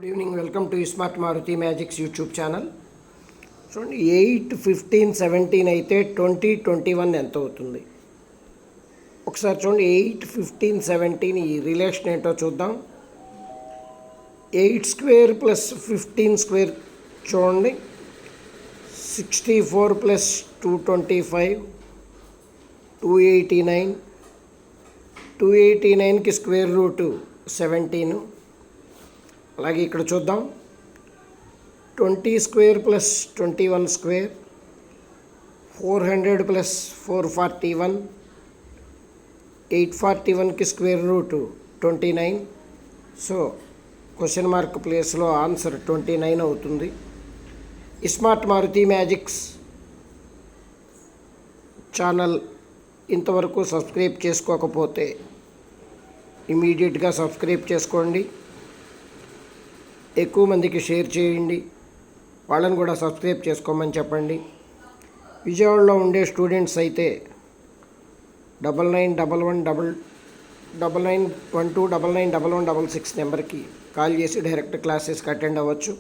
Good evening, welcome to smart Maruti magics YouTube channel. చూడండి, 8, 15, 17 అయితే 20, 21 ఎంత అవుతుంది? ఒకసారి చూడండి, 8, 15, 17 ఈ రిలేషన్ ఏంటో చూద్దాం. 8 స్క్వేర్ ప్లస్ 15 స్క్వేర్ చూడండి, 64 ప్లస్ 225, 289. 289కి square route 17. అలాగే ఇక్కడ చూద్దాం, 20 స్క్వేర్ ప్లస్ 21 స్క్వేర్, 400 ప్లస్ 441, 841కి square root 29. So question mark ప్లేస్లో ఆన్సర్ 29 అవుతుంది. స్మార్ట్ మారుతి మ్యాజిక్స్ ఛానల్ ఇంతవరకు సబ్స్క్రైబ్ చేసుకోకపోతే ఇమీడియట్గా సబ్స్క్రైబ్ చేసుకోండి. ఎక్కువ మందికి షేర్ చేయండి, వాళ్ళని కూడా సబ్స్క్రైబ్ చేసుకోమని చెప్పండి. విజయవాడలో ఉండే స్టూడెంట్స్ అయితే 99119912991166 నెంబర్కి కాల్ చేసి డైరెక్ట్ క్లాసెస్కి అటెండ్ అవ్వచ్చు.